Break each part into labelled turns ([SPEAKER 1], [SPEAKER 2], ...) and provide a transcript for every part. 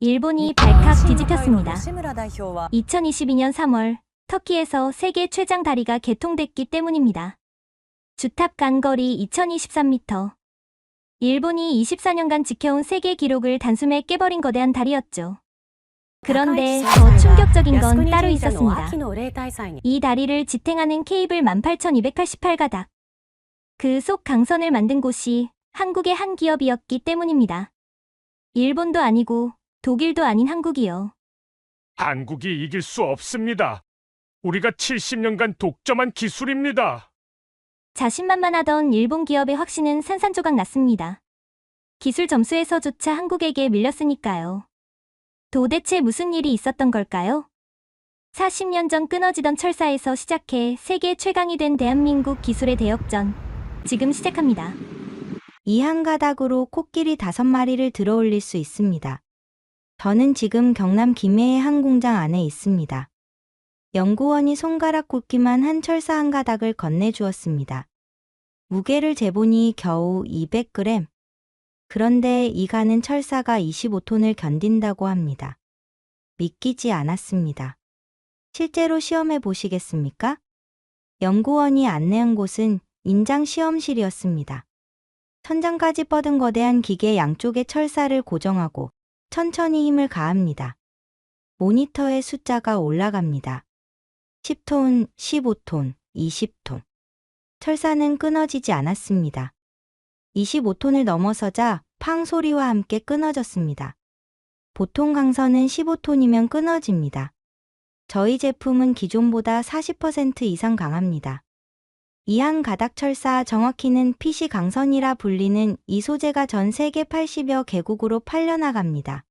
[SPEAKER 1] 일본이 발칵 뒤집혔습니다.
[SPEAKER 2] 吉村代表は
[SPEAKER 1] 2022년 3월 터키에서 세계 최장 다리가 개통됐기 때문입니다. 주탑 간거리 2023m. 일본이 24년간 지켜온 세계 기록을 단숨에 깨버린 거대한 다리였죠. 그런데 더 충격적인 건 따로 있었습니다. 이 다리를 지탱하는 케이블 18,288가닥. 그 속 강선을 만든 곳이 한국의 한 기업이었기 때문입니다. 일본도 아니고 독일도 아닌 한국이요.
[SPEAKER 3] 한국이 이길 수 없습니다. 우리가 70년간 독점한 기술입니다.
[SPEAKER 1] 자신만만하던 일본 기업의 확신은 산산조각 났습니다. 기술 점수에서조차 한국에게 밀렸으니까요. 도대체 무슨 일이 있었던 걸까요? 40년 전 끊어지던 철사에서 시작해 세계 최강이 된 대한민국 기술의 대역전. 지금 시작합니다.
[SPEAKER 4] 이 한 가닥으로 코끼리 5마리를 들어올릴 수 있습니다. 저는 지금 경남 김해의 한 공장 안에 있습니다. 연구원이 손가락 굵기만 한 철사 한 가닥을 건네주었습니다. 무게를 재보니 겨우 200g. 그런데 이 가는 철사가 25톤을 견딘다고 합니다. 믿기지 않았습니다. 실제로 시험해 보시겠습니까? 연구원이 안내한 곳은 인장 시험실이었습니다. 천장까지 뻗은 거대한 기계 양쪽에 철사를 고정하고 천천히 힘을 가합니다. 모니터에 숫자가 올라갑니다. 10톤, 15톤, 20톤. 철사는 끊어지지 않았습니다. 25톤을 넘어서자 팡 소리와 함께 끊어졌습니다. 보통 강선은 15톤이면 끊어집니다. 저희 제품은 기존보다 40% 이상 강합니다. 이 한 가닥 철사, 정확히는 PC 강선이라 불리는 이 소재가 전 세계 80여 개국으로 팔려나갑니다.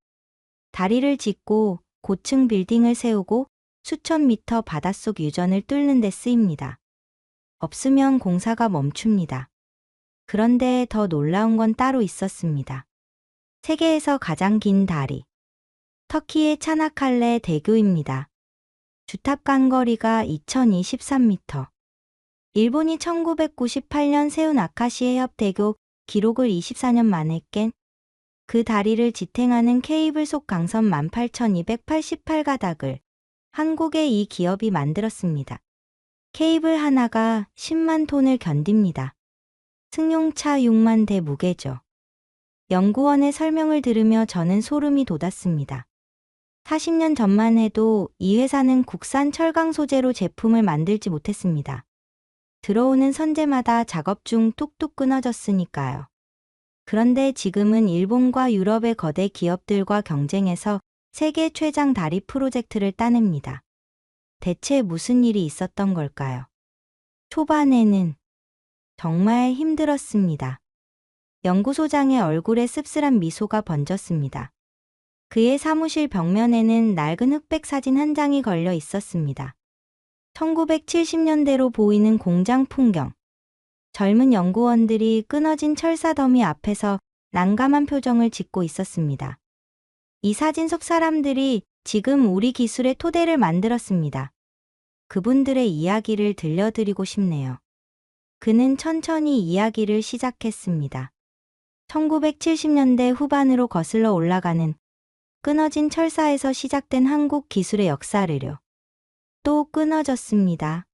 [SPEAKER 4] 다리를 짓고 고층 빌딩을 세우고 수천 미터 바닷속 유전을 뚫는 데 쓰입니다. 없으면 공사가 멈춥니다. 그런데 더 놀라운 건 따로 있었습니다. 세계에서 가장 긴 다리. 터키의 차나칼레 대교입니다. 주탑 간거리가 2023m. 일본이 1998년 세운 아카시 해협대교 기록을 24년 만에 깬 그 다리를 지탱하는 케이블 속 강선 18,288가닥을 한국의 이 기업이 만들었습니다. 케이블 하나가 10만 톤을 견딥니다. 승용차 6만 대 무게죠. 연구원의 설명을 들으며 저는 소름이 돋았습니다. 40년 전만 해도 이 회사는 국산 철강 소재로 제품을 만들지 못했습니다. 들어오는 선재마다 작업 중 뚝뚝 끊어졌으니까요. 그런데 지금은 일본과 유럽의 거대 기업들과 경쟁해서 세계 최장 다리 프로젝트를 따냅니다. 대체 무슨 일이 있었던 걸까요? 초반에는 정말 힘들었습니다. 연구소장의 얼굴에 씁쓸한 미소가 번졌습니다. 그의 사무실 벽면에는 낡은 흑백 사진 한 장이 걸려 있었습니다. 1970년대로 보이는 공장 풍경. 젊은 연구원들이 끊어진 철사 더미 앞에서 난감한 표정을 짓고 있었습니다. 이 사진 속 사람들이 지금 우리 기술의 토대를 만들었습니다. 그분들의 이야기를 들려드리고 싶네요. 그는 천천히 이야기를 시작했습니다. 1970년대 후반으로 거슬러 올라가는 끊어진 철사에서 시작된 한국 기술의 역사를요. 또 끊어졌습니다.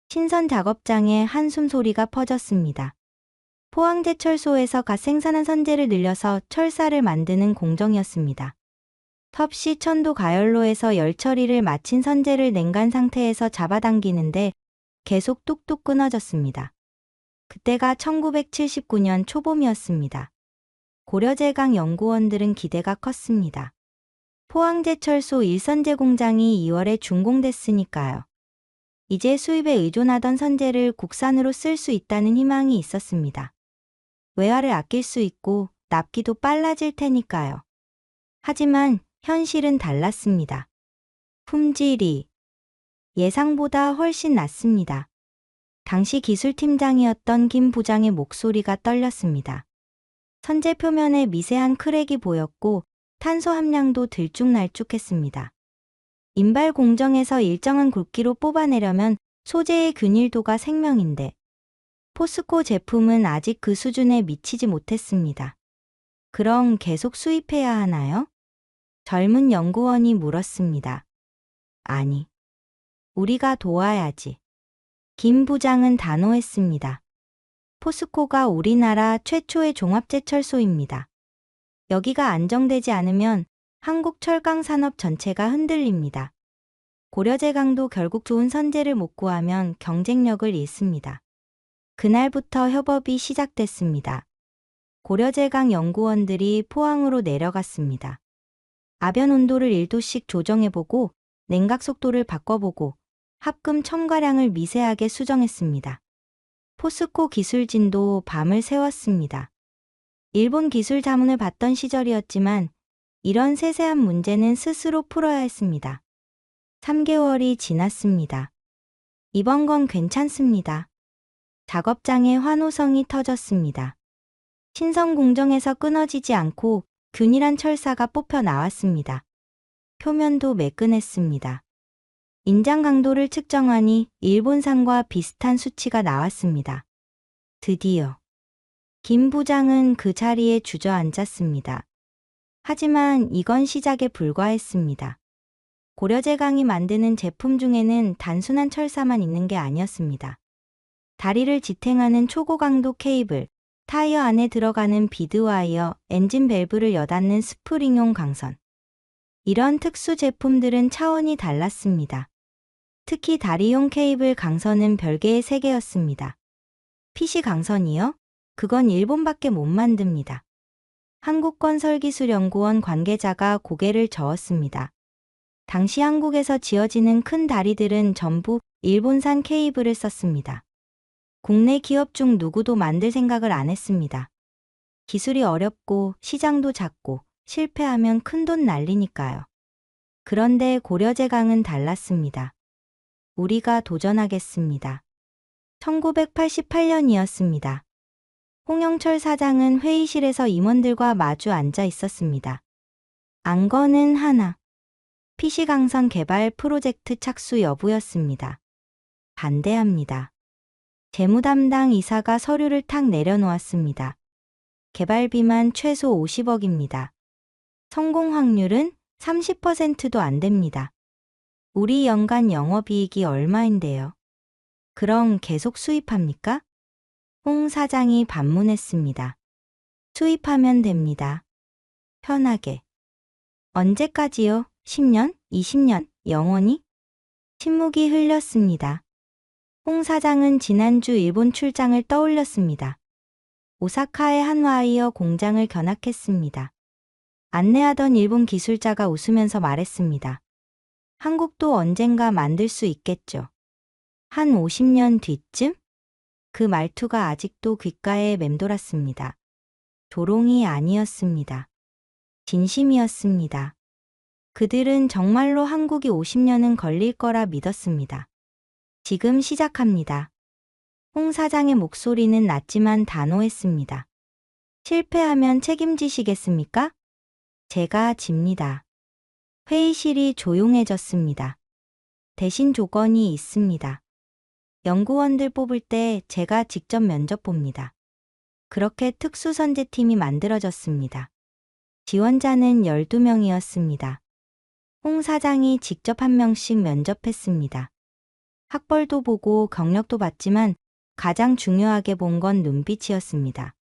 [SPEAKER 4] 신선 작업장에 한숨 소리가 퍼졌습니다. 포항제철소에서 갓 생산한 선재를 늘려서 철사를 만드는 공정이었습니다. 텁시 천도 가열로에서 열 처리를 마친 선재를 냉간 상태에서 잡아당기는데 계속 뚝뚝 끊어졌습니다. 그때가 1979년 초봄이었습니다. 고려제강 연구원들은 기대가 컸습니다. 포항제철소 일선재 공장이 2월에 준공됐으니까요. 이제 수입에 의존하던 선재를 국산으로 쓸 수 있다는 희망이 있었습니다. 외화를 아낄 수 있고 납기도 빨라질 테니까요. 하지만 현실은 달랐습니다. 품질이 예상보다 훨씬 낮습니다. 당시 기술팀장이었던 김 부장의 목소리가 떨렸습니다. 선재 표면에 미세한 크랙이 보였고 탄소 함량도 들쭉날쭉했습니다. 인발 공정에서 일정한 굵기로 뽑아내려면 소재의 균일도가 생명인데 포스코 제품은 아직 그 수준에 미치지 못했습니다. 그럼 계속 수입해야 하나요? 젊은 연구원이 물었습니다. 아니, 우리가 도와야지. 김 부장은 단호했습니다. 포스코가 우리나라 최초의 종합제철소입니다. 여기가 안정되지 않으면 한국 철강 산업 전체가 흔들립니다. 고려제강도 결국 좋은 선제를 못 구하면 경쟁력을 잃습니다. 그날부터 협업이 시작됐습니다. 고려제강 연구원들이 포항으로 내려갔습니다. 아변 온도를 1도씩 조정해보고 냉각 속도를 바꿔보고 합금 첨가량을 미세하게 수정했습니다. 포스코 기술진도 밤을 새웠습니다. 일본 기술 자문을 받던 시절이었지만 이런 세세한 문제는 스스로 풀어야 했습니다. 3개월이 지났습니다. 이번 건 괜찮습니다. 작업장에 환호성이 터졌습니다. 신성 공정에서 끊어지지 않고 균일한 철사가 뽑혀 나왔습니다. 표면도 매끈했습니다. 인장 강도를 측정하니 일본산과 비슷한 수치가 나왔습니다. 드디어 김 부장은 그 자리에 주저앉았습니다. 하지만 이건 시작에 불과했습니다. 고려제강이 만드는 제품 중에는 단순한 철사만 있는 게 아니었습니다. 다리를 지탱하는 초고강도 케이블, 타이어 안에 들어가는 비드와이어, 엔진 밸브를 여닫는 스프링용 강선. 이런 특수 제품들은 차원이 달랐습니다. 특히 다리용 케이블 강선은 별개의 세계였습니다. PC 강선이요? 그건 일본밖에 못 만듭니다. 한국건설기술연구원 관계자가 고개를 저었습니다. 당시 한국에서 지어지는 큰 다리들은 전부 일본산 케이블을 썼습니다. 국내 기업 중 누구도 만들 생각을 안 했습니다. 기술이 어렵고 시장도 작고 실패하면 큰돈 날리니까요. 그런데 고려제강은 달랐습니다. 우리가 도전하겠습니다. 1988년이었습니다. 홍영철 사장은 회의실에서 임원들과 마주 앉아 있었습니다. 안건은 하나. PC강선 개발 프로젝트 착수 여부였습니다. 반대합니다. 재무담당 이사가 서류를 탁 내려놓았습니다. 개발비만 최소 50억입니다. 성공 확률은 30%도 안 됩니다. 우리 연간 영업이익이 얼마인데요? 그럼 계속 수입합니까? 홍 사장이 반문했습니다. 수입하면 됩니다. 편하게. 언제까지요? 10년? 20년? 영원히? 침묵이 흘렸습니다. 홍 사장은 지난주 일본 출장을 떠올렸습니다. 오사카의 한화이어 공장을 견학했습니다. 안내하던 일본 기술자가 웃으면서 말했습니다. 한국도 언젠가 만들 수 있겠죠. 한 50년 뒤쯤? 그 말투가 아직도 귓가에 맴돌았습니다. 조롱이 아니었습니다. 진심이었습니다. 그들은 정말로 한국이 50년은 걸릴 거라 믿었습니다. 지금 시작합니다. 홍 사장의 목소리는 낮지만 단호했습니다. 실패하면 책임지시겠습니까? 제가 집니다. 회의실이 조용해졌습니다. 대신 조건이 있습니다. 연구원들 뽑을 때 제가 직접 면접 봅니다. 그렇게 특수선제팀이 만들어졌습니다. 지원자는 12명이었습니다. 홍 사장이 직접 한 명씩 면접했습니다. 학벌도 보고 경력도 봤지만 가장 중요하게 본 건 눈빛이었습니다.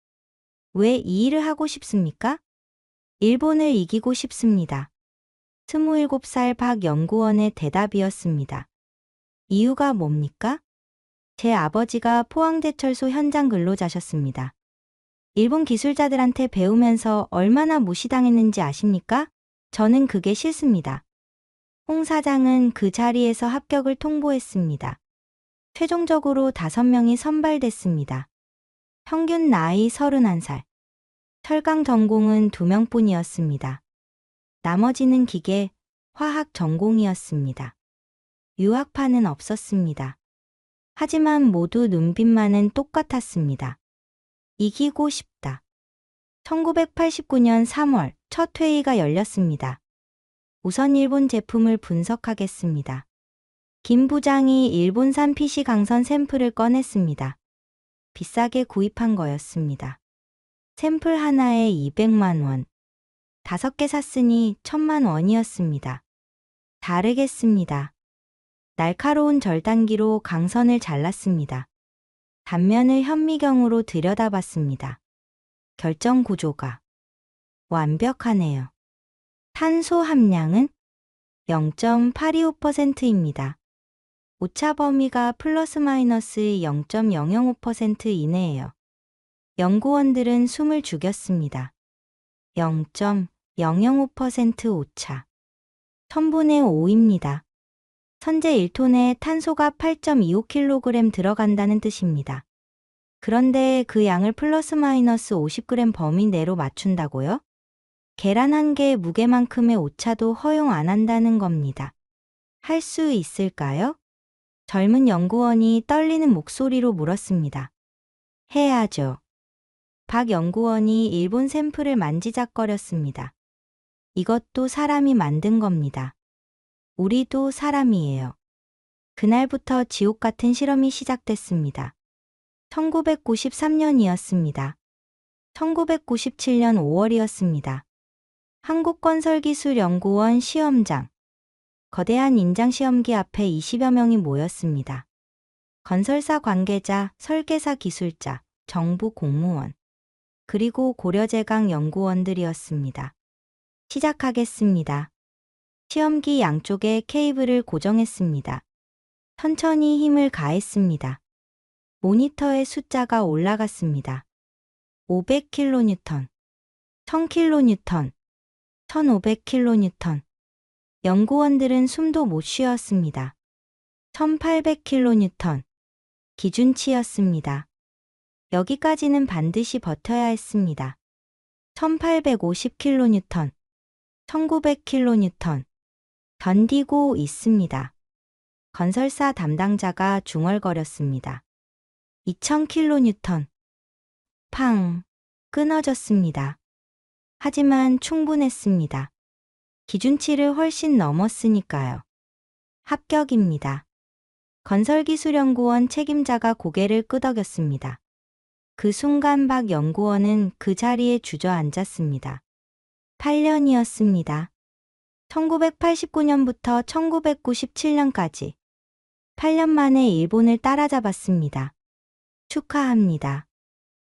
[SPEAKER 4] 왜 이 일을 하고 싶습니까? 일본을 이기고 싶습니다. 27살 박 연구원의 대답이었습니다. 이유가 뭡니까? 제 아버지가 포항제철소 현장 근로자셨습니다. 일본 기술자들한테 배우면서 얼마나 무시당했는지 아십니까? 저는 그게 싫습니다. 홍 사장은 그 자리에서 합격을 통보했습니다. 최종적으로 5명이 선발됐습니다. 평균 나이 31살. 철강 전공은 2명뿐이었습니다. 나머지는 기계, 화학 전공이었습니다. 유학파는 없었습니다. 하지만 모두 눈빛만은 똑같았습니다. 이기고 싶다. 1989년 3월 첫 회의가 열렸습니다. 우선 일본 제품을 분석하겠습니다. 김 부장이 일본산 PC 강선 샘플을 꺼냈습니다. 비싸게 구입한 거였습니다. 샘플 하나에 200만 원. 5개 샀으니 10,000원이었습니다. 다르겠습니다. 날카로운 절단기로 강선을 잘랐습니다. 단면을 현미경으로 들여다봤습니다. 결정 구조가 완벽하네요. 탄소 함량은 0.825%입니다. 오차 범위가 플러스 마이너스 0.005% 이내예요. 연구원들은 숨을 죽였습니다. 0.005% 오차. 1000분의 5입니다. 선제 1톤에 탄소가 8.25kg 들어간다는 뜻입니다. 그런데 그 양을 플러스 마이너스 50g 범위 내로 맞춘다고요? 계란 한 개의 무게만큼의 오차도 허용 안 한다는 겁니다. 할 수 있을까요? 젊은 연구원이 떨리는 목소리로 물었습니다. 해야죠. 박 연구원이 일본 샘플을 만지작거렸습니다. 이것도 사람이 만든 겁니다. 우리도 사람이에요. 그날부터 지옥 같은 실험이 시작됐습니다. 1993년이었습니다. 1997년 5월이었습니다. 한국건설기술연구원 시험장. 거대한 인장시험기 앞에 20여 명이 모였습니다. 건설사 관계자, 설계사 기술자, 정부 공무원, 그리고 고려제강 연구원들이었습니다. 시작하겠습니다. 시험기 양쪽에 케이블을 고정했습니다. 천천히 힘을 가했습니다. 모니터의 숫자가 올라갔습니다. 500kN, 1000kN, 1500kN. 연구원들은 숨도 못 쉬었습니다. 1800kN. 기준치였습니다. 여기까지는 반드시 버텨야 했습니다. 1850kN, 1900kN. 견디고 있습니다. 건설사 담당자가 중얼거렸습니다. 2000kN. 팡! 끊어졌습니다. 하지만 충분했습니다. 기준치를 훨씬 넘었으니까요. 합격입니다. 건설기술연구원 책임자가 고개를 끄덕였습니다. 그 순간 박 연구원은 그 자리에 주저앉았습니다. 8년이었습니다. 1989년부터 1997년까지 8년 만에 일본을 따라잡았습니다. 축하합니다.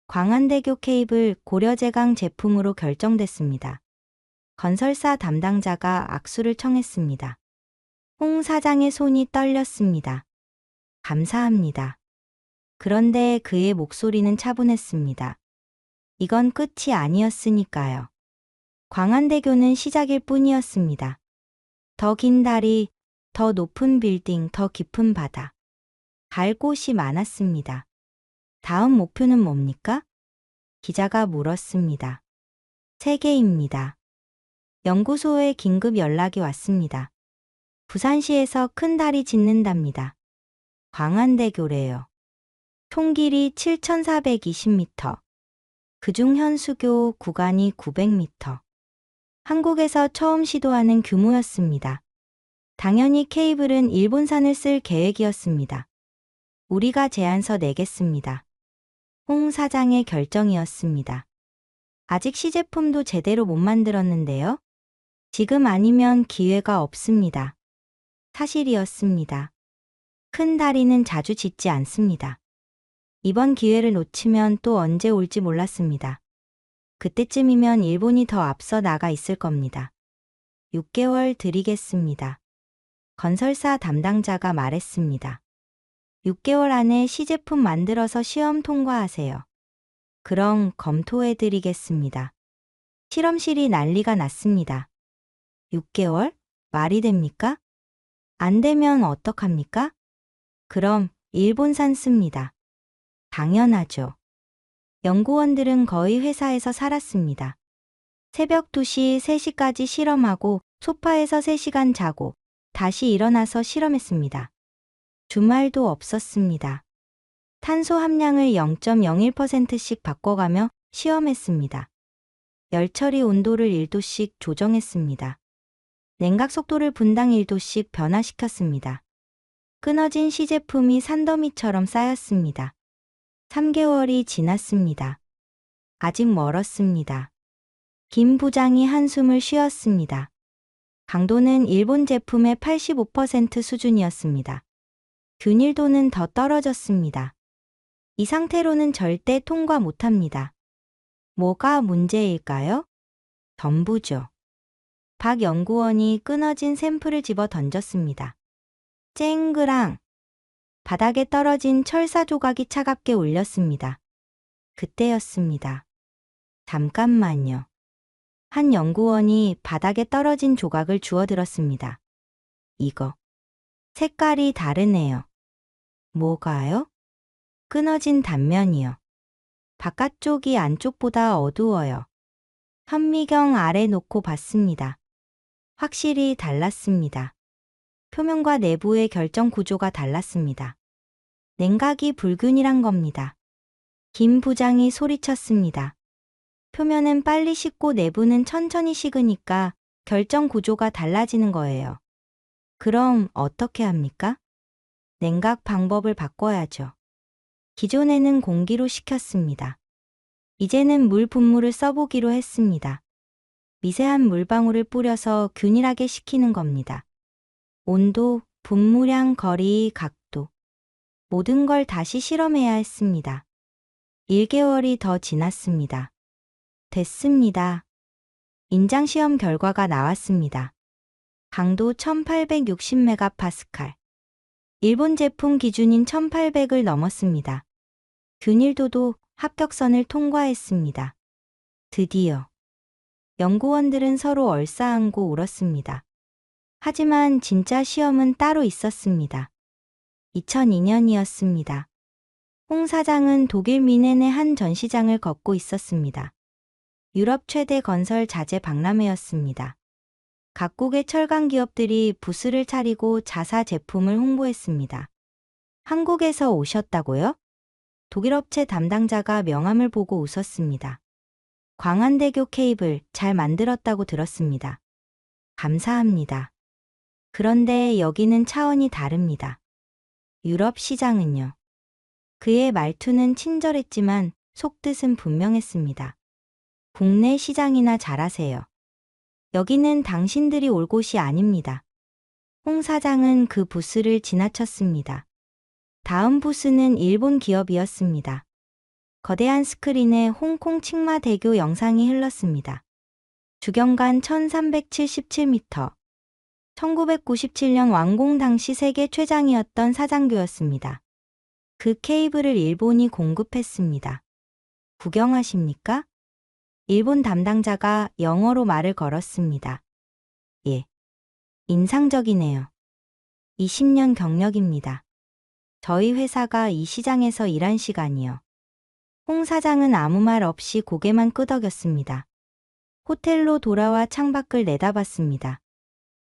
[SPEAKER 4] 광안대교 케이블 고려제강 제품으로 결정됐습니다. 건설사 담당자가 악수를 청했습니다. 홍 사장의 손이 떨렸습니다. 감사합니다. 그런데 그의 목소리는 차분했습니다. 이건 끝이 아니었으니까요. 광안대교는 시작일 뿐이었습니다. 더 긴 다리, 더 높은 빌딩, 더 깊은 바다. 갈 곳이 많았습니다. 다음 목표는 뭡니까? 기자가 물었습니다. 세계입니다. 연구소에 긴급 연락이 왔습니다. 부산시에서 큰 다리 짓는답니다. 광안대교래요. 총 길이 7,420m. 그중 현수교 구간이 900m. 한국에서 처음 시도하는 규모였습니다. 당연히 케이블은 일본산을 쓸 계획이었습니다. 우리가 제안서 내겠습니다. 홍 사장의 결정이었습니다. 아직 시제품도 제대로 못 만들었는데요. 지금 아니면 기회가 없습니다. 사실이었습니다. 큰 다리는 자주 짓지 않습니다. 이번 기회를 놓치면 또 언제 올지 몰랐습니다. 그때쯤이면 일본이 더 앞서 나가 있을 겁니다. 6개월 드리겠습니다. 건설사 담당자가 말했습니다. 6개월 안에 시제품 만들어서 시험 통과하세요. 그럼 검토해드리겠습니다. 실험실이 난리가 났습니다. 6개월? 말이 됩니까? 안 되면 어떡합니까? 그럼 일본산 씁니다. 당연하죠. 연구원들은 거의 회사에서 살았습니다. 새벽 2시, 3시까지 실험하고 소파에서 3시간 자고 다시 일어나서 실험했습니다. 주말도 없었습니다. 탄소 함량을 0.01%씩 바꿔가며 시험했습니다. 열처리 온도를 1도씩 조정했습니다. 냉각 속도를 분당 1도씩 변화시켰습니다. 끊어진 시제품이 산더미처럼 쌓였습니다. 3개월이 지났습니다. 아직 멀었습니다. 김 부장이 한숨을 쉬었습니다. 강도는 일본 제품의 85% 수준이었습니다. 균일도는 더 떨어졌습니다. 이 상태로는 절대 통과 못합니다. 뭐가 문제일까요? 전부죠. 박 연구원이 끊어진 샘플을 집어 던졌습니다. 쨍그랑! 바닥에 떨어진 철사 조각이 차갑게 울렸습니다. 그때였습니다. 잠깐만요. 한 연구원이 바닥에 떨어진 조각을 주워들었습니다. 이거. 색깔이 다르네요. 뭐가요? 끊어진 단면이요. 바깥쪽이 안쪽보다 어두워요. 현미경 아래 놓고 봤습니다. 확실히 달랐습니다. 표면과 내부의 결정 구조가 달랐습니다. 냉각이 불균이란 겁니다. 김 부장이 소리쳤습니다. 표면은 빨리 식고 내부는 천천히 식으니까 결정 구조가 달라지는 거예요. 그럼 어떻게 합니까? 냉각 방법을 바꿔야죠. 기존에는 공기로 식혔습니다. 이제는 물 분무를 써보기로 했습니다. 미세한 물방울을 뿌려서 균일하게 식히는 겁니다. 온도, 분무량, 거리, 각도. 모든 걸 다시 실험해야 했습니다. 1개월이 더 지났습니다. 됐습니다. 인장시험 결과가 나왔습니다. 강도 1860메가파스칼. 일본 제품 기준인 1800을 넘었습니다. 균일도도 합격선을 통과했습니다. 드디어. 연구원들은 서로 얼싸안고 울었습니다. 하지만 진짜 시험은 따로 있었습니다. 2002년이었습니다. 홍 사장은 독일 미넨의 한 전시장을 걷고 있었습니다. 유럽 최대 건설 자재 박람회였습니다. 각국의 철강 기업들이 부스를 차리고 자사 제품을 홍보했습니다. 한국에서 오셨다고요? 독일 업체 담당자가 명함을 보고 웃었습니다. 광안대교 케이블 잘 만들었다고 들었습니다. 감사합니다. 그런데 여기는 차원이 다릅니다. 유럽 시장은요. 그의 말투는 친절했지만 속뜻은 분명했습니다. 국내 시장이나 잘하세요. 여기는 당신들이 올 곳이 아닙니다. 홍 사장은 그 부스를 지나쳤습니다. 다음 부스는 일본 기업이었습니다. 거대한 스크린에 홍콩 칭마대교 영상이 흘렀습니다. 주경간 1377m. 1997년 완공 당시 세계 최장이었던 사장교였습니다. 그 케이블을 일본이 공급했습니다. 구경하십니까? 일본 담당자가 영어로 말을 걸었습니다. 예. 인상적이네요. 20년 경력입니다. 저희 회사가 이 시장에서 일한 시간이요. 홍 사장은 아무 말 없이 고개만 끄덕였습니다. 호텔로 돌아와 창밖을 내다봤습니다.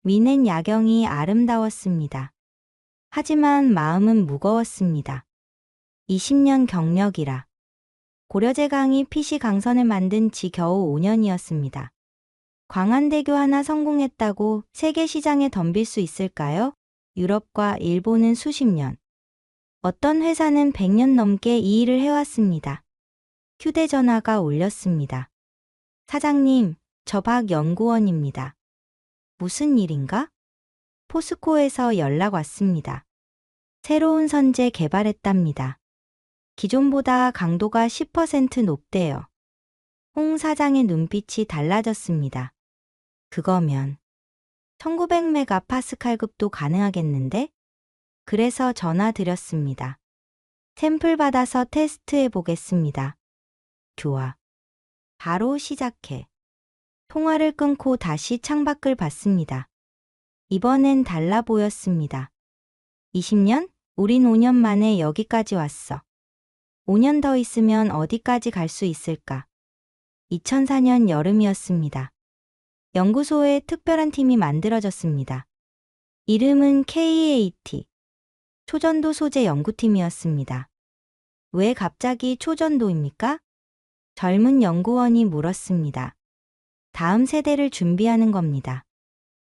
[SPEAKER 4] 미넨 야경이 아름다웠습니다. 하지만 마음은 무거웠습니다. 20년 경력이라. 고려제강이 PC 강선을 만든 지 겨우 5년이었습니다. 광안대교 하나 성공했다고 세계 시장에 덤빌 수 있을까요? 유럽과 일본은 수십 년. 어떤 회사는 100년 넘게 이 일을 해왔습니다. 휴대전화가 울렸습니다. 사장님, 저 박 연구원입니다. 무슨 일인가? 포스코에서 연락 왔습니다. 새로운 선제 개발했답니다. 기존보다 강도가 10% 높대요. 홍 사장의 눈빛이 달라졌습니다. 그거면 1900메가파스칼급도 가능하겠는데? 그래서 전화 드렸습니다. 샘플 받아서 테스트해 보겠습니다. 좋아. 바로 시작해. 통화를 끊고 다시 창밖을 봤습니다. 이번엔 달라 보였습니다. 20년? 우린 5년 만에 여기까지 왔어. 5년 더 있으면 어디까지 갈 수 있을까? 2004년 여름이었습니다. 연구소에 특별한 팀이 만들어졌습니다. 이름은 KAT. 초전도 소재 연구팀이었습니다. 왜 갑자기 초전도입니까? 젊은 연구원이 물었습니다. 다음 세대를 준비하는 겁니다.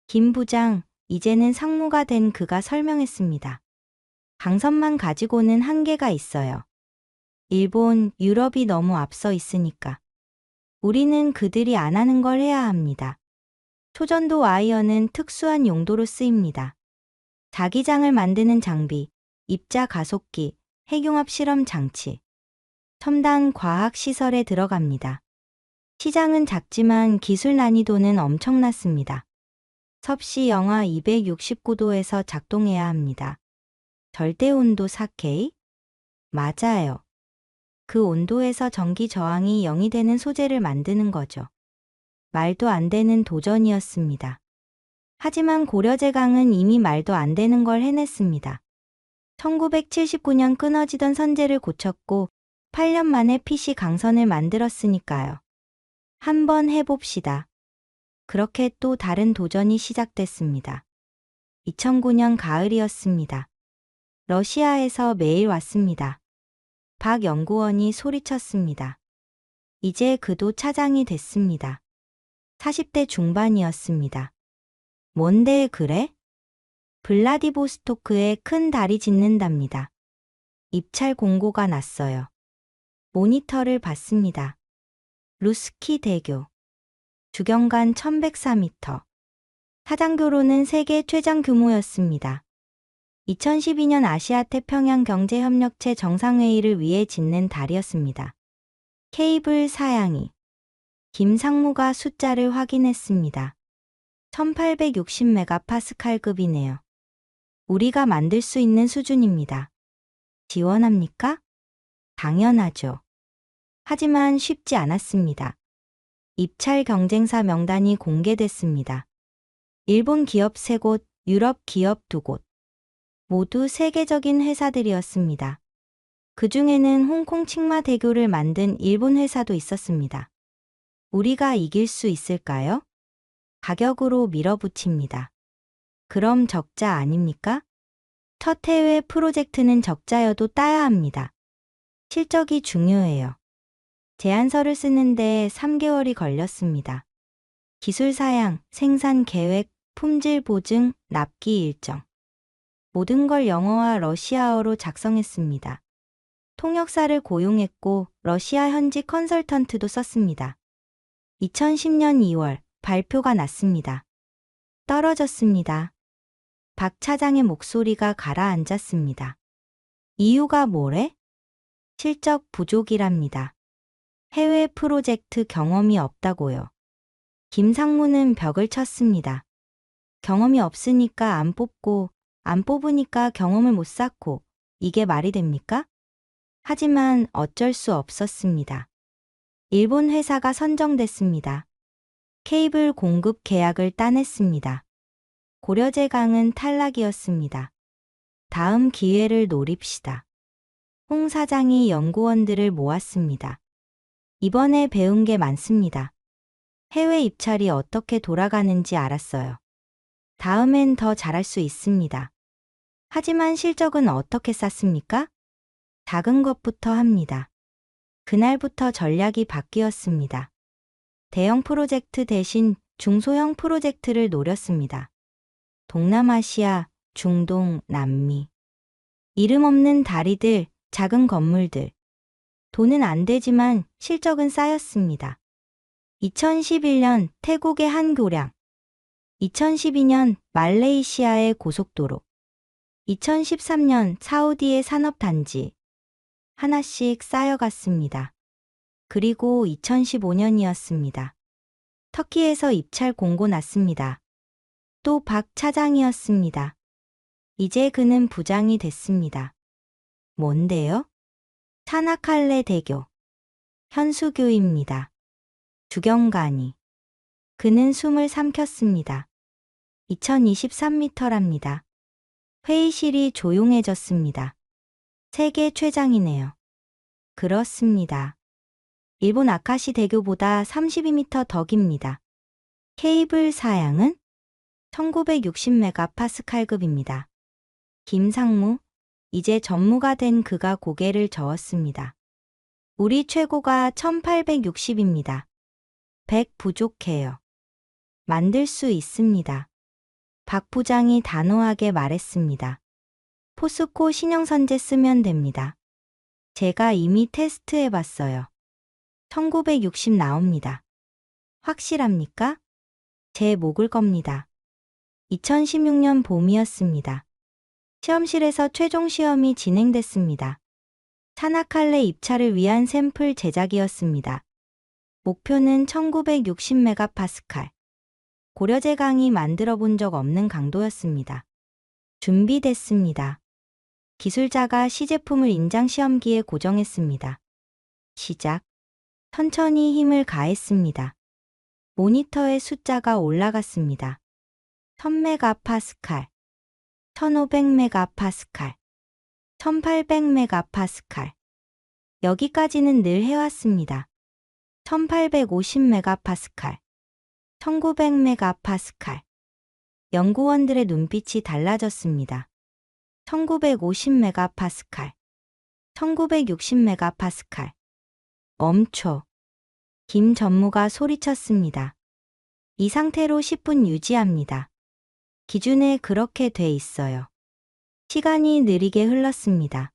[SPEAKER 4] 김 부장, 이제는 상무가 된 그가 설명했습니다. 강선만 가지고는 한계가 있어요. 일본, 유럽이 너무 앞서 있으니까. 우리는 그들이 안 하는 걸 해야 합니다. 초전도 와이어는 특수한 용도로 쓰입니다. 자기장을 만드는 장비, 입자 가속기, 핵융합 실험 장치, 첨단 과학 시설에 들어갑니다. 시장은 작지만 기술 난이도는 엄청났습니다. 섭씨 영하 269도에서 작동해야 합니다. 절대 온도 4K? 맞아요. 그 온도에서 전기 저항이 0이 되는 소재를 만드는 거죠. 말도 안 되는 도전이었습니다. 하지만 고려제강은 이미 말도 안 되는 걸 해냈습니다. 1979년 끊어지던 선제를 고쳤고 8년 만에 PC 강선을 만들었으니까요. 한번 해봅시다. 그렇게 또 다른 도전이 시작됐습니다. 2009년 가을이었습니다. 러시아에서 메일 왔습니다. 박 연구원이 소리쳤습니다. 이제 그도 차장이 됐습니다. 40대 중반이었습니다. 뭔데 그래? 블라디보스토크에 큰 다리 짓는답니다. 입찰 공고가 났어요. 모니터를 봤습니다. 루스키 대교. 주경간 1104m. 사장교로는 세계 최장 규모였습니다. 2012년 아시아 태평양 경제협력체 정상회의를 위해 짓는 다리였습니다. 케이블 사양이. 김상무가 숫자를 확인했습니다. 1860메가파스칼급이네요. 우리가 만들 수 있는 수준입니다. 지원합니까? 당연하죠. 하지만 쉽지 않았습니다. 입찰 경쟁사 명단이 공개됐습니다. 일본 기업 3곳, 유럽 기업 2곳. 모두 세계적인 회사들이었습니다. 그 중에는 홍콩 칭마 대교를 만든 일본 회사도 있었습니다. 우리가 이길 수 있을까요? 가격으로 밀어붙입니다. 그럼 적자 아닙니까? 첫 해외 프로젝트는 적자여도 따야 합니다. 실적이 중요해요. 제안서를 쓰는데 3개월이 걸렸습니다. 기술 사양, 생산 계획, 품질 보증, 납기 일정. 모든 걸 영어와 러시아어로 작성했습니다. 통역사를 고용했고 러시아 현지 컨설턴트도 썼습니다. 2010년 2월 발표가 났습니다. 떨어졌습니다. 박 차장의 목소리가 가라앉았습니다. 이유가 뭐래? 실적 부족이랍니다. 해외 프로젝트 경험이 없다고요. 김상무는 벽을 쳤습니다. 경험이 없으니까 안 뽑고, 안 뽑으니까 경험을 못 쌓고, 이게 말이 됩니까? 하지만 어쩔 수 없었습니다. 일본 회사가 선정됐습니다. 케이블 공급 계약을 따냈습니다. 고려제강은 탈락이었습니다. 다음 기회를 노립시다. 홍 사장이 연구원들을 모았습니다. 이번에 배운 게 많습니다. 해외 입찰이 어떻게 돌아가는지 알았어요. 다음엔 더 잘할 수 있습니다. 하지만 실적은 어떻게 쌓습니까? 작은 것부터 합니다. 그날부터 전략이 바뀌었습니다. 대형 프로젝트 대신 중소형 프로젝트를 노렸습니다. 동남아시아, 중동, 남미. 이름 없는 다리들, 작은 건물들. 돈은 안 되지만 실적은 쌓였습니다. 2011년 태국의 한 교량. 2012년 말레이시아의 고속도로. 2013년 사우디의 산업단지. 하나씩 쌓여갔습니다. 그리고 2015년이었습니다. 터키에서 입찰 공고 났습니다. 또 박 차장이었습니다. 이제 그는 부장이 됐습니다. 뭔데요? 차나칼레 대교. 현수교입니다. 주경간이. 그는 숨을 삼켰습니다. 2023m랍니다. 회의실이 조용해졌습니다. 세계 최장이네요. 그렇습니다. 일본 아카시 대교보다 32m 더 깁니다. 케이블 사양은 1960메가파스칼급입니다. 김상무, 이제 전무가 된 그가 고개를 저었습니다. 우리 최고가 1860입니다. 100 부족해요. 만들 수 있습니다. 박 부장이 단호하게 말했습니다. 포스코 신형선제 쓰면 됩니다. 제가 이미 테스트해봤어요. 1960 나옵니다. 확실합니까? 제 목을 겁니다. 2016년 봄이었습니다. 시험실에서 최종 시험이 진행됐습니다. 차나칼레 입찰을 위한 샘플 제작이었습니다. 목표는 1960메가파스칼. 고려제강이 만들어 본 적 없는 강도였습니다. 준비됐습니다. 기술자가 시제품을 인장 시험기에 고정했습니다. 시작. 천천히 힘을 가했습니다. 모니터의 숫자가 올라갔습니다. 1000메가파스칼, 1500메가파스칼, 1800메가파스칼. 여기까지는 늘 해왔습니다. 1850메가파스칼, 1900메가파스칼. 연구원들의 눈빛이 달라졌습니다. 1950메가파스칼, 1960메가파스칼. 멈춰. 김 전무가 소리쳤습니다. 이 상태로 10분 유지합니다. 기준에 그렇게 돼 있어요. 시간이 느리게 흘렀습니다.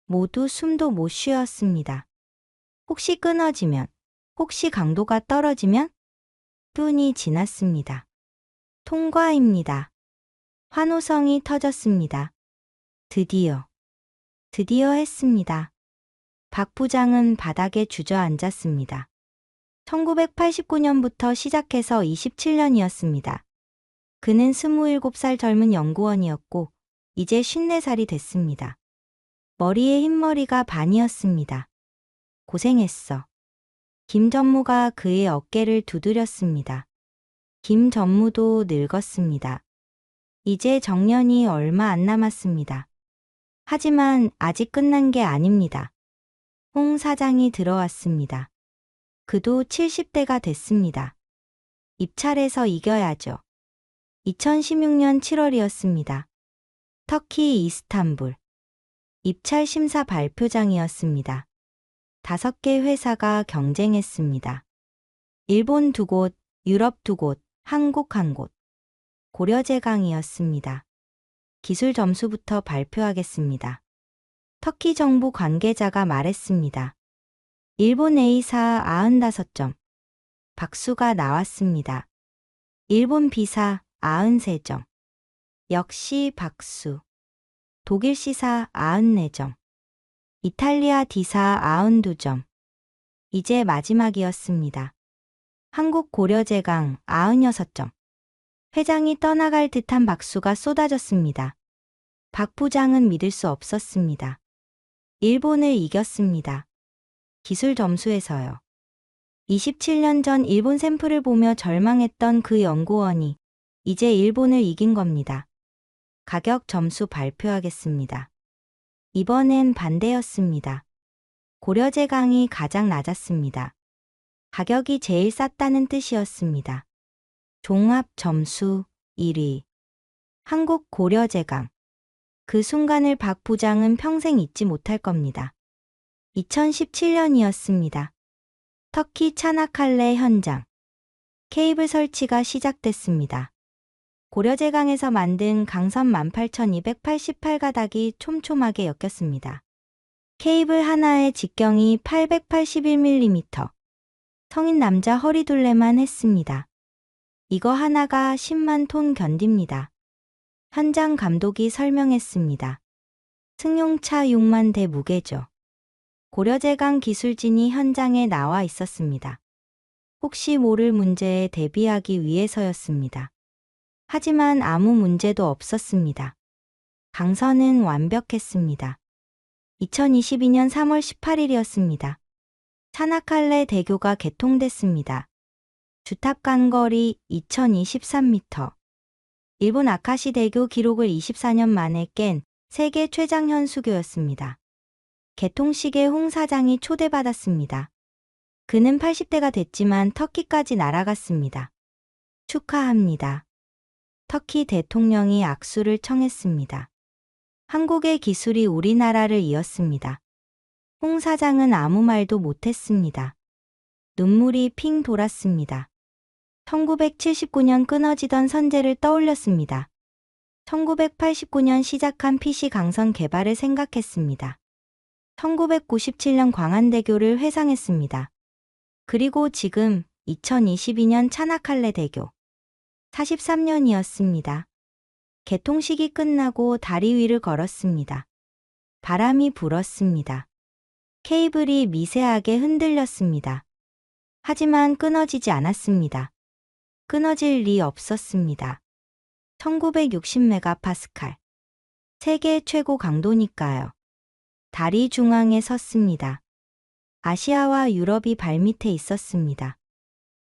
[SPEAKER 4] 모두 숨도 못 쉬었습니다. 혹시 끊어지면, 혹시 강도가 떨어지면? 분이 지났습니다. 통과입니다. 환호성이 터졌습니다. 드디어 했습니다. 박 부장은 바닥에 주저앉았습니다. 1989년부터 시작해서 27년이었습니다. 그는 27살 젊은 연구원이었고 이제 54살이 됐습니다. 머리에 흰머리가 반이었습니다. 고생했어. 김 전무가 그의 어깨를 두드렸습니다. 김 전무도 늙었습니다. 이제 정년이 얼마 안 남았습니다. 하지만 아직 끝난 게 아닙니다. 홍 사장이 들어왔습니다. 그도 70대가 됐습니다. 입찰에서 이겨야죠. 2016년 7월이었습니다. 터키 이스탄불. 입찰 심사 발표장이었습니다. 5개 회사가 경쟁했습니다. 일본 2곳, 유럽 2곳, 한국 1곳. 고려제강이었습니다. 기술 점수부터 발표하겠습니다. 터키 정부 관계자가 말했습니다. 일본 A사 95점. 박수가 나왔습니다. 일본 B사 93점. 역시 박수. 독일 C사 94점. 이탈리아 D사 92점. 이제 마지막이었습니다. 한국 고려제강 96점. 회장이 떠나갈 듯한 박수가 쏟아졌습니다. 박 부장은 믿을 수 없었습니다. 일본을 이겼습니다. 기술 점수에서요. 27년 전 일본 샘플을 보며 절망했던 그 연구원이 이제 일본을 이긴 겁니다. 가격 점수 발표하겠습니다. 이번엔 반대였습니다. 고려제강이 가장 낮았습니다. 가격이 제일 쌌다는 뜻이었습니다. 종합 점수 1위. 한국 고려제강. 그 순간을 박 부장은 평생 잊지 못할 겁니다. 2017년이었습니다. 터키 차나칼레 현장. 케이블 설치가 시작됐습니다. 고려제강에서 만든 강선 18,288가닥이 촘촘하게 엮였습니다. 케이블 하나의 직경이 881mm. 성인 남자 허리둘레만 했습니다. 이거 하나가 10만 톤 견딥니다. 현장 감독이 설명했습니다. 승용차 6만 대 무게죠. 고려제강 기술진이 현장에 나와 있었습니다. 혹시 모를 문제에 대비하기 위해서였습니다. 하지만 아무 문제도 없었습니다. 강선은 완벽했습니다. 2022년 3월 18일이었습니다. 차나칼레 대교가 개통됐습니다. 주탑 간거리 2023m. 일본 아카시 대교 기록을 24년 만에 깬 세계 최장 현수교였습니다. 개통식에 홍 사장이 초대받았습니다. 그는 80대가 됐지만 터키까지 날아갔습니다. 축하합니다. 터키 대통령이 악수를 청했습니다. 한국의 기술이 우리나라를 이었습니다. 홍 사장은 아무 말도 못했습니다. 눈물이 핑 돌았습니다. 1979년 끊어지던 선제를 떠올렸습니다. 1989년 시작한 PC 강선 개발을 생각했습니다. 1997년 광안대교를 회상했습니다. 그리고 지금 2022년 차나칼레 대교 43년이었습니다. 개통식이 끝나고 다리 위를 걸었습니다. 바람이 불었습니다. 케이블이 미세하게 흔들렸습니다. 하지만 끊어지지 않았습니다. 끊어질 리 없었습니다. 1960메가파스칼. 세계 최고 강도니까요. 다리 중앙에 섰습니다. 아시아와 유럽이 발밑에 있었습니다.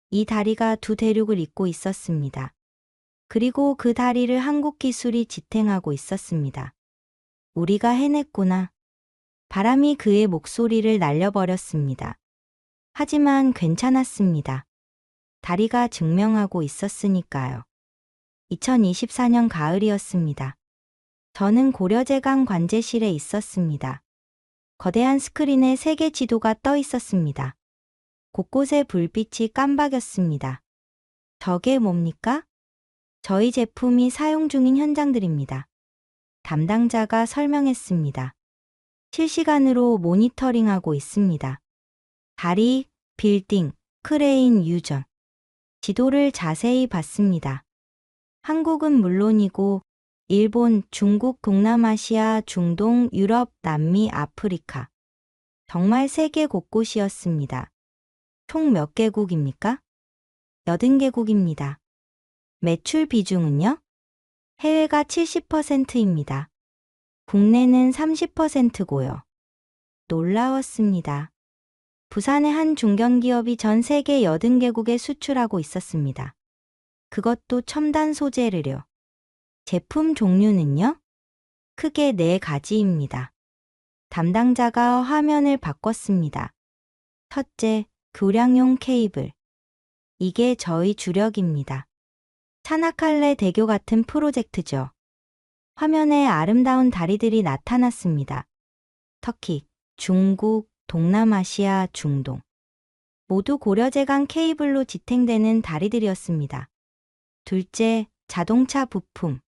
[SPEAKER 4] 이 다리가 두 대륙을 잇고 있었습니다. 그리고 그 다리를 한국 기술이 지탱하고 있었습니다. 우리가 해냈구나. 바람이 그의 목소리를 날려버렸습니다. 하지만 괜찮았습니다. 다리가 증명하고 있었으니까요. 2024년 가을이었습니다. 저는 고려제강 관제실에 있었습니다. 거대한 스크린에 세계 지도가 떠 있었습니다. 곳곳에 불빛이 깜박였습니다. 저게 뭡니까? 저희 제품이 사용 중인 현장들입니다. 담당자가 설명했습니다. 실시간으로 모니터링하고 있습니다. 다리, 빌딩, 크레인 유전. 지도를 자세히 봤습니다. 한국은 물론이고 일본, 중국, 동남아시아, 중동, 유럽, 남미, 아프리카. 정말 세계 곳곳이었습니다. 총 몇 개국입니까? 80개국입니다. 매출 비중은요? 해외가 70%입니다. 국내는 30%고요. 놀라웠습니다. 부산의 한 중견기업이 전 세계 80개국에 수출하고 있었습니다. 그것도 첨단 소재를요. 제품 종류는요? 크게 4가지입니다. 담당자가 화면을 바꿨습니다. 첫째, 교량용 케이블. 이게 저희 주력입니다. 차나칼레 대교 같은 프로젝트죠. 화면에 아름다운 다리들이 나타났습니다. 터키, 중국, 동남아시아, 중동. 모두 고려제강 케이블로 지탱되는 다리들이었습니다. 둘째, 자동차 부품.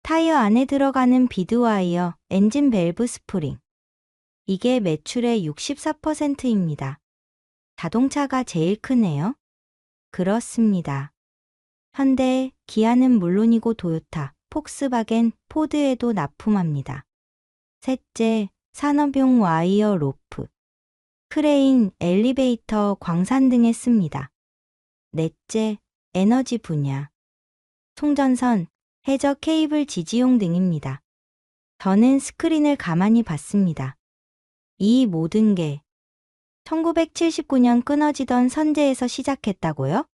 [SPEAKER 4] 타이어 안에 들어가는 비드와이어, 엔진 밸브 스프링. 이게 매출의 64%입니다. 자동차가 제일 크네요. 그렇습니다. 현대, 기아는 물론이고 도요타, 폭스바겐, 포드에도 납품합니다. 셋째, 산업용 와이어 로프. 크레인, 엘리베이터, 광산 등에 씁니다. 넷째, 에너지 분야. 송전선, 해저 케이블 지지용 등입니다. 저는 스크린을 가만히 봤습니다. 이 모든 게 1979년 끊어지던 선제에서 시작했다고요?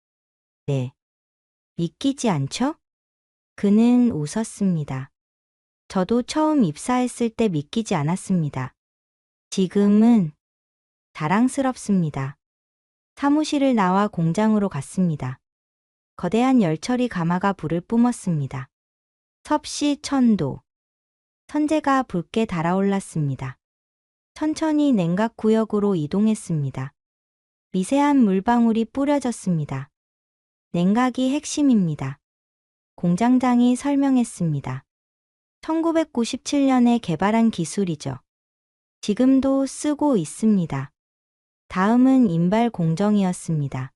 [SPEAKER 4] 네. 믿기지 않죠? 그는 웃었습니다. 저도 처음 입사했을 때 믿기지 않았습니다. 지금은 자랑스럽습니다. 사무실을 나와 공장으로 갔습니다. 거대한 열처리 가마가 불을 뿜었습니다. 섭씨 1000도. 선재가 붉게 달아올랐습니다. 천천히 냉각 구역으로 이동했습니다. 미세한 물방울이 뿌려졌습니다. 냉각이 핵심입니다. 공장장이 설명했습니다. 1997년에 개발한 기술이죠. 지금도 쓰고 있습니다. 다음은 인발 공정이었습니다.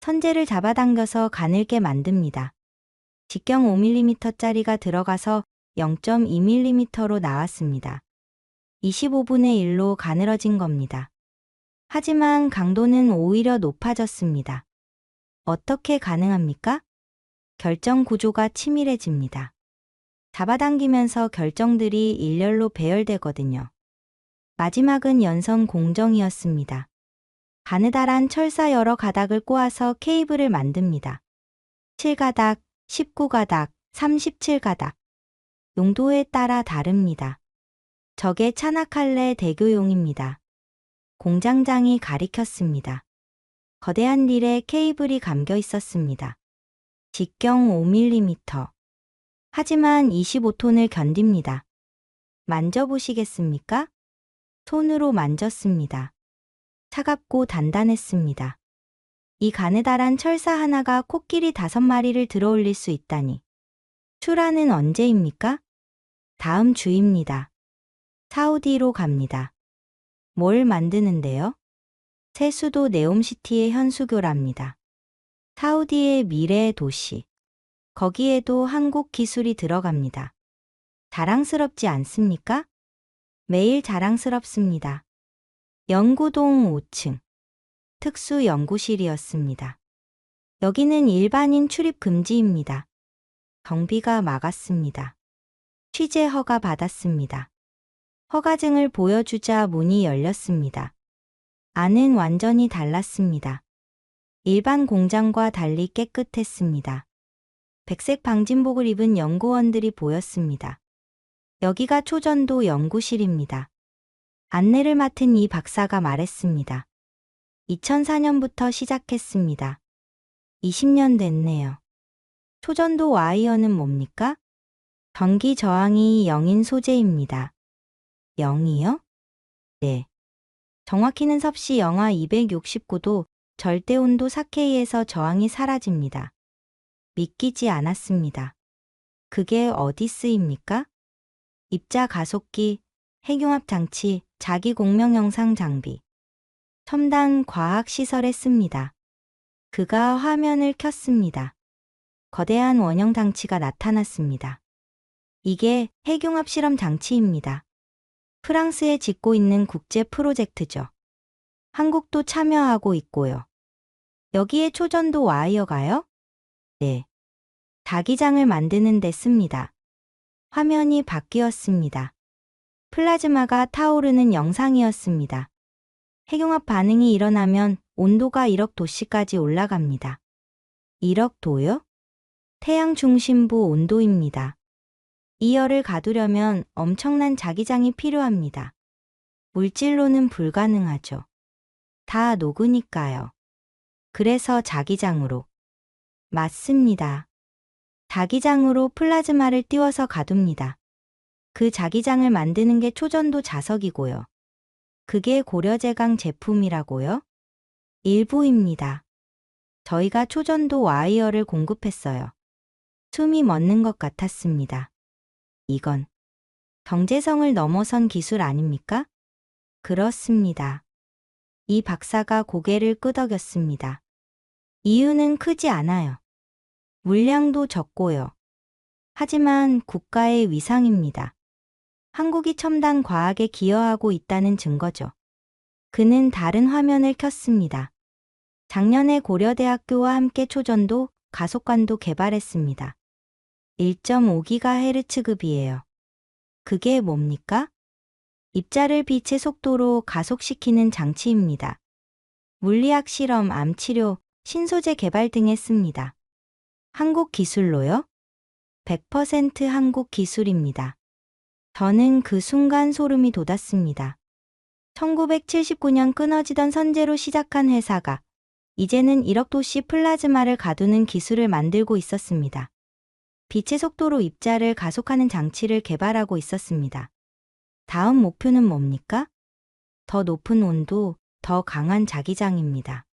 [SPEAKER 4] 선재를 잡아당겨서 가늘게 만듭니다. 직경 5mm짜리가 들어가서 0.2mm로 나왔습니다. 25분의 1로 가늘어진 겁니다. 하지만 강도는 오히려 높아졌습니다. 어떻게 가능합니까? 결정 구조가 치밀해집니다. 잡아당기면서 결정들이 일렬로 배열되거든요. 마지막은 연선 공정이었습니다. 가느다란 철사 여러 가닥을 꼬아서 케이블을 만듭니다. 7가닥, 19가닥, 37가닥. 용도에 따라 다릅니다. 저게 차나칼레 대교용입니다. 공장장이 가리켰습니다. 거대한 릴에 케이블이 감겨 있었습니다. 직경 5mm. 하지만 25톤을 견딥니다. 만져보시겠습니까? 손으로 만졌습니다. 차갑고 단단했습니다. 이 가느다란 철사 하나가 코끼리 5마리를 들어올릴 수 있다니. 출하는 언제입니까? 다음 주입니다. 사우디로 갑니다. 뭘 만드는데요? 새 수도 네옴시티의 현수교랍니다. 사우디의 미래의 도시. 거기에도 한국 기술이 들어갑니다. 자랑스럽지 않습니까? 매일 자랑스럽습니다. 연구동 5층. 특수 연구실이었습니다. 여기는 일반인 출입 금지입니다. 경비가 막았습니다. 취재 허가 받았습니다. 허가증을 보여주자 문이 열렸습니다. 안은 완전히 달랐습니다. 일반 공장과 달리 깨끗했습니다. 백색 방진복을 입은 연구원들이 보였습니다. 여기가 초전도 연구실입니다. 안내를 맡은 이 박사가 말했습니다. 2004년부터 시작했습니다. 20년 됐네요. 초전도 와이어는 뭡니까? 전기 저항이 0인 소재입니다. 0이요? 네. 정확히는 섭씨 영하 269도 절대온도 4K에서 저항이 사라집니다. 믿기지 않았습니다. 그게 어디 쓰입니까? 입자 가속기, 핵융합 장치, 자기 공명 영상 장비. 첨단 과학 시설에 씁니다. 그가 화면을 켰습니다. 거대한 원형 장치가 나타났습니다. 이게 핵융합 실험 장치입니다. 프랑스에 짓고 있는 국제 프로젝트죠. 한국도 참여하고 있고요. 여기에 초전도 와이어가요? 네. 자기장을 만드는 데 씁니다. 화면이 바뀌었습니다. 플라즈마가 타오르는 영상이었습니다. 핵융합 반응이 일어나면 온도가 1억 도씨까지 올라갑니다. 1억 도요? 태양 중심부 온도입니다. 이 열을 가두려면 엄청난 자기장이 필요합니다. 물질로는 불가능하죠. 다 녹으니까요. 그래서 자기장으로. 맞습니다. 자기장으로 플라즈마를 띄워서 가둡니다. 그 자기장을 만드는 게 초전도 자석이고요. 그게 고려제강 제품이라고요? 일부입니다. 저희가 초전도 와이어를 공급했어요. 숨이 멎는 것 같았습니다. 이건 경제성을 넘어선 기술 아닙니까? 그렇습니다. 이 박사가 고개를 끄덕였습니다. 이유는 크지 않아요. 물량도 적고요. 하지만 국가의 위상입니다. 한국이 첨단 과학에 기여하고 있다는 증거죠. 그는 다른 화면을 켰습니다. 작년에 고려대학교와 함께 초전도, 가속관도 개발했습니다. 1.5GHz급이에요. 그게 뭡니까? 입자를 빛의 속도로 가속시키는 장치입니다. 물리학 실험, 암치료, 신소재 개발 등에 씁니다. 한국 기술로요? 100% 한국 기술입니다. 저는 그 순간 소름이 돋았습니다. 1979년 끊어지던 선제로 시작한 회사가 이제는 1억 도씨 플라즈마를 가두는 기술을 만들고 있었습니다. 빛의 속도로 입자를 가속하는 장치를 개발하고 있었습니다. 다음 목표는 뭡니까? 더 높은 온도, 더 강한 자기장입니다.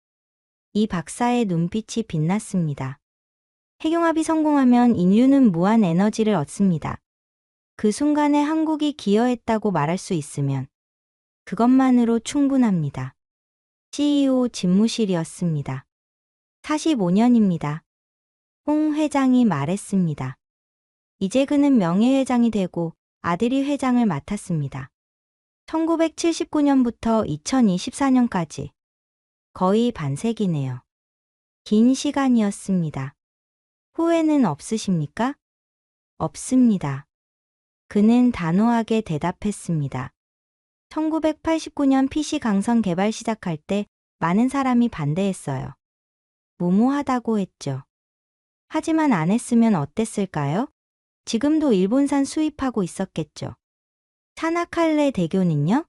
[SPEAKER 4] 이 박사의 눈빛이 빛났습니다. 핵융합이 성공하면 인류는 무한 에너지를 얻습니다. 그 순간에 한국이 기여했다고 말할 수 있으면 그것만으로 충분합니다. CEO 집무실이었습니다. 45년입니다. 홍 회장이 말했습니다. 이제 그는 명예회장이 되고 아들이 회장을 맡았습니다. 1979년부터 2024년까지 거의 반세기네요. 긴 시간이었습니다. 후회는 없으십니까? 없습니다. 그는 단호하게 대답했습니다. 1989년 PC 강선 개발 시작할 때 많은 사람이 반대했어요. 무모하다고 했죠. 하지만 안 했으면 어땠을까요? 지금도 일본산 수입하고 있었겠죠. 차나칼레 대교는요?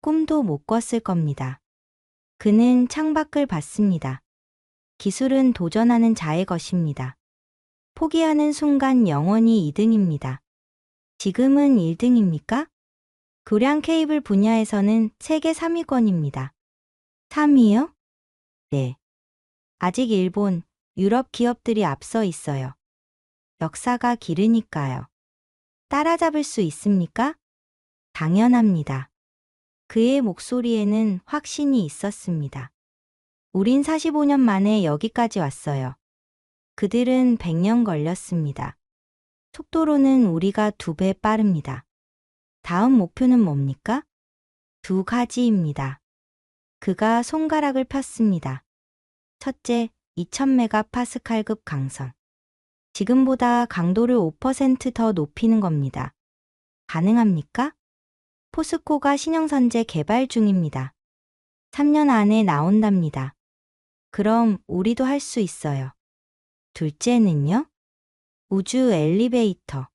[SPEAKER 4] 꿈도 못 꿨을 겁니다. 그는 창밖을 봤습니다. 기술은 도전하는 자의 것입니다. 포기하는 순간 영원히 2등입니다. 지금은 1등입니까? 교량 케이블 분야에서는 세계 3위권입니다. 3위요? 네. 아직 일본, 유럽 기업들이 앞서 있어요. 역사가 길으니까요. 따라잡을 수 있습니까? 당연합니다. 그의 목소리에는 확신이 있었습니다. 우린 45년 만에 여기까지 왔어요. 그들은 100년 걸렸습니다. 속도로는 우리가 2배 빠릅니다. 다음 목표는 뭡니까? 2가지입니다. 그가 손가락을 폈습니다. 첫째, 2000메가파스칼급 강선. 지금보다 강도를 5% 더 높이는 겁니다. 가능합니까? 포스코가 신형선제 개발 중입니다. 3년 안에 나온답니다. 그럼 우리도 할 수 있어요. 둘째는요? 우주 엘리베이터.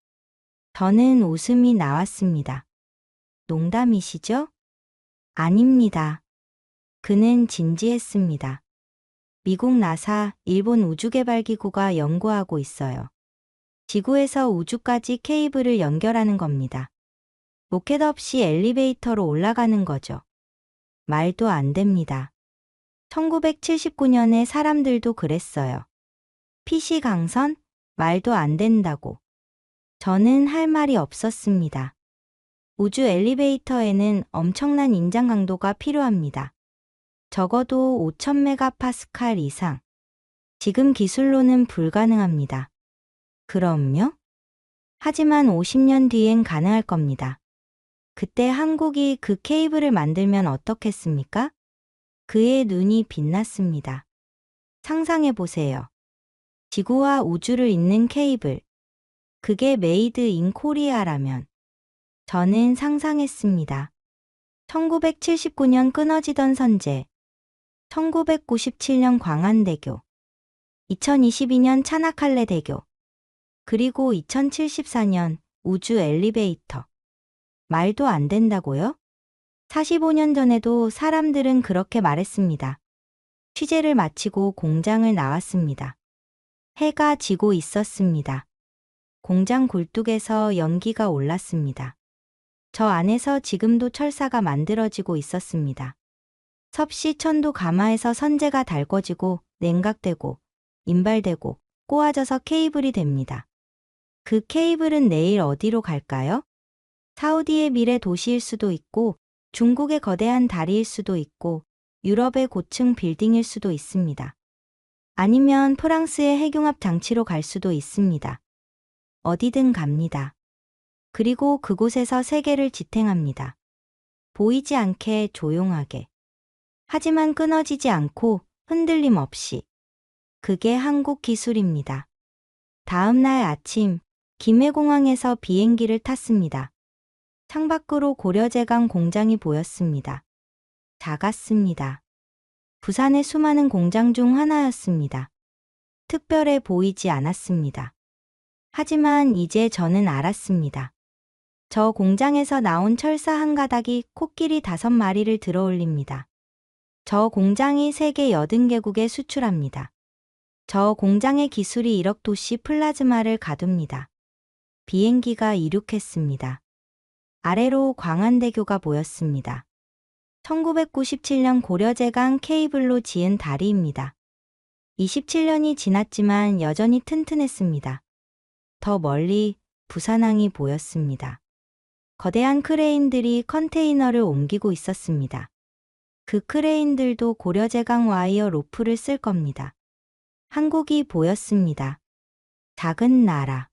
[SPEAKER 4] 저는 웃음이 나왔습니다. 농담이시죠? 아닙니다. 그는 진지했습니다. 미국 나사, 일본 우주개발기구가 연구하고 있어요. 지구에서 우주까지 케이블을 연결하는 겁니다. 로켓 없이 엘리베이터로 올라가는 거죠. 말도 안 됩니다. 1979년에 사람들도 그랬어요. PC 강선? 말도 안 된다고. 저는 할 말이 없었습니다. 우주 엘리베이터에는 엄청난 인장 강도가 필요합니다. 적어도 5000메가파스칼 이상. 지금 기술로는 불가능합니다. 그럼요? 하지만 50년 뒤엔 가능할 겁니다. 그때 한국이 그 케이블을 만들면 어떻겠습니까? 그의 눈이 빛났습니다. 상상해 보세요. 지구와 우주를 잇는 케이블. 그게 메이드 인 코리아라면. 저는 상상했습니다. 1979년 끊어지던 선제. 1997년 광안대교. 2022년 차나칼레 대교. 그리고 2074년 우주 엘리베이터. 말도 안 된다고요? 45년 전에도 사람들은 그렇게 말했습니다. 취재를 마치고 공장을 나왔습니다. 해가 지고 있었습니다. 공장 굴뚝에서 연기가 올랐습니다. 저 안에서 지금도 철사가 만들어지고 있었습니다. 섭씨 천도 가마에서 선재가 달궈지고 냉각되고 인발되고 꼬아져서 케이블이 됩니다. 그 케이블은 내일 어디로 갈까요? 사우디의 미래 도시일 수도 있고 중국의 거대한 다리일 수도 있고 유럽의 고층 빌딩일 수도 있습니다. 아니면 프랑스의 핵융합 장치로 갈 수도 있습니다. 어디든 갑니다. 그리고 그곳에서 세계를 지탱합니다. 보이지 않게 조용하게. 하지만 끊어지지 않고 흔들림 없이. 그게 한국 기술입니다. 다음 날 아침, 김해공항에서 비행기를 탔습니다. 창밖으로 고려제강 공장이 보였습니다. 작았습니다. 부산의 수많은 공장 중 하나였습니다. 특별해 보이지 않았습니다. 하지만 이제 저는 알았습니다. 저 공장에서 나온 철사 한 가닥이 코끼리 5마리를 들어올립니다. 저 공장이 세계 80개국에 수출합니다. 저 공장의 기술이 1억 도시 플라즈마를 가둡니다. 비행기가 이륙했습니다. 아래로 광안대교가 보였습니다. 1997년 고려제강 케이블로 지은 다리입니다. 27년이 지났지만 여전히 튼튼했습니다. 더 멀리 부산항이 보였습니다. 거대한 크레인들이 컨테이너를 옮기고 있었습니다. 그 크레인들도 고려제강 와이어 로프를 쓸 겁니다. 한국이 보였습니다. 작은 나라.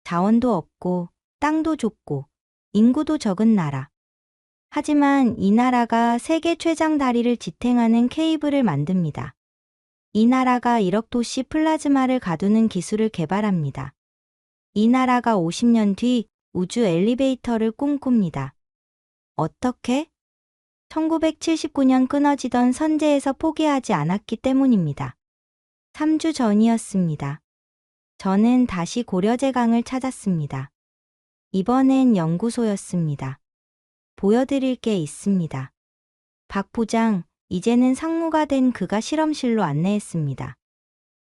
[SPEAKER 4] 자원도 없고 땅도 좁고 인구도 적은 나라. 하지만 이 나라가 세계 최장 다리를 지탱하는 케이블을 만듭니다. 이 나라가 1억 도시 플라즈마를 가두는 기술을 개발합니다. 이 나라가 50년 뒤 우주 엘리베이터를 꿈꿉니다. 어떻게? 1979년 끊어지던 선제에서 포기하지 않았기 때문입니다. 3주 전이었습니다. 저는 다시 고려제강을 찾았습니다. 이번엔 연구소였습니다. 보여드릴 게 있습니다. 박 부장, 이제는 상무가 된 그가 실험실로 안내했습니다.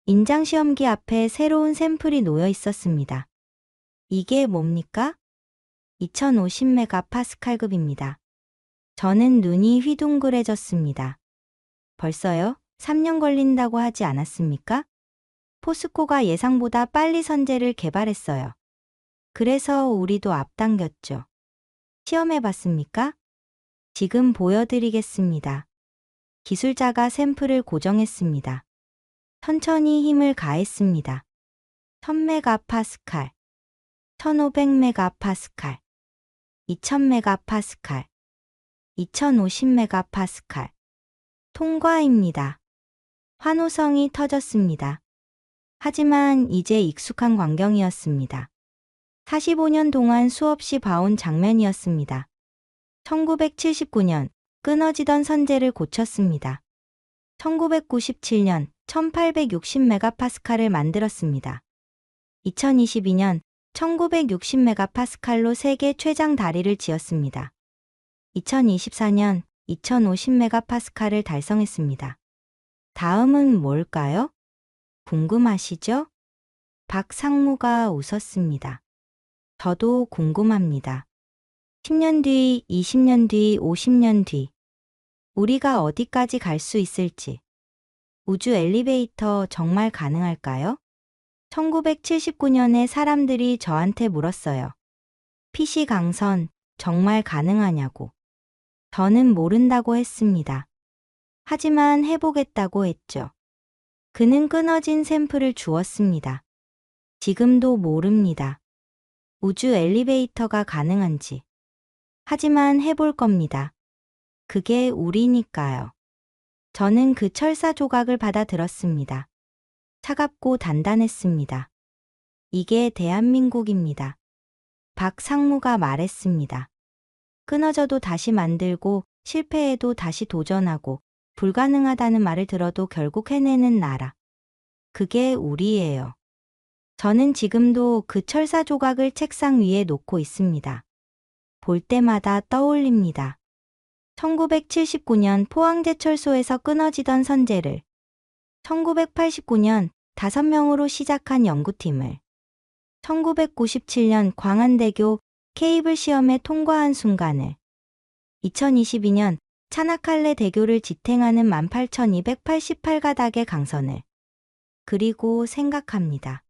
[SPEAKER 4] 인장시험기 앞에 새로운 샘플이 놓여 있었습니다. 이게 뭡니까? 2050메가파스칼급입니다. 저는 눈이 휘둥그레졌습니다. 벌써요? 3년 걸린다고 하지 않았습니까? 포스코가 예상보다 빨리 선제를 개발했어요. 그래서 우리도 앞당겼죠. 시험해 봤습니까? 지금 보여드리겠습니다. 기술자가 샘플을 고정했습니다. 천천히 힘을 가했습니다. 1000메가파스칼, 1500메가파스칼, 2000메가파스칼, 2050메가파스칼. 통과입니다. 환호성이 터졌습니다. 하지만 이제 익숙한 광경이었습니다. 45년 동안 수없이 봐온 장면이었습니다. 1979년 끊어지던 선제를 고쳤습니다. 1997년 1860메가파스칼을 만들었습니다. 2022년 1960메가파스칼로 세계 최장 다리를 지었습니다. 2024년 2050메가파스칼을 달성했습니다. 다음은 뭘까요? 궁금하시죠? 박상무가 웃었습니다. 저도 궁금합니다. 10년 뒤, 20년 뒤, 50년 뒤, 우리가 어디까지 갈 수 있을지. 우주 엘리베이터 정말 가능할까요? 1979년에 사람들이 저한테 물었어요. PC 강선 정말 가능하냐고. 저는 모른다고 했습니다. 하지만 해보겠다고 했죠. 그는 끊어진 샘플을 주었습니다. 지금도 모릅니다. 우주 엘리베이터가 가능한지. 하지만 해볼 겁니다. 그게 우리니까요. 저는 그 철사 조각을 받아 들었습니다. 차갑고 단단했습니다. 이게 대한민국입니다. 박상무가 말했습니다. 끊어져도 다시 만들고 실패해도 다시 도전하고 불가능하다는 말을 들어도 결국 해내는 나라. 그게 우리예요. 저는 지금도 그 철사 조각을 책상 위에 놓고 있습니다. 볼 때마다 떠올립니다. 1979년 포항제철소에서 끊어지던 선제를 1989년 5명으로 시작한 연구팀을 1997년 광안대교 케이블 시험에 통과한 순간을 2022년 차나칼레 대교를 지탱하는 18,288가닥의 강선을 그리고 생각합니다.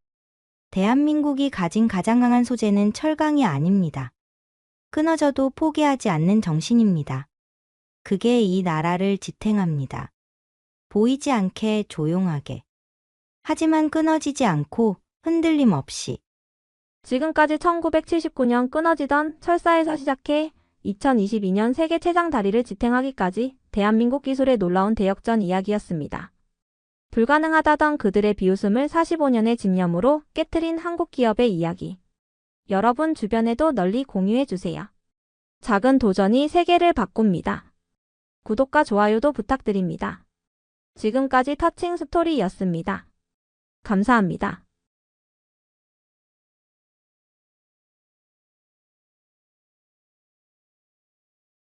[SPEAKER 4] 대한민국이 가진 가장 강한 소재는 철강이 아닙니다. 끊어져도 포기하지 않는 정신입니다. 그게 이 나라를 지탱합니다. 보이지 않게 조용하게. 하지만 끊어지지 않고 흔들림 없이.
[SPEAKER 2] 지금까지 1979년 끊어지던 철사에서 시작해 2022년 세계 최장 다리를 지탱하기까지 대한민국 기술의 놀라운 대역전 이야기였습니다. 불가능하다던 그들의 비웃음을 45년의 집념으로 깨트린 한국 기업의 이야기. 여러분 주변에도 널리 공유해주세요. 작은 도전이 세계를 바꿉니다. 구독과 좋아요도 부탁드립니다. 지금까지 터칭 스토리였습니다. 감사합니다.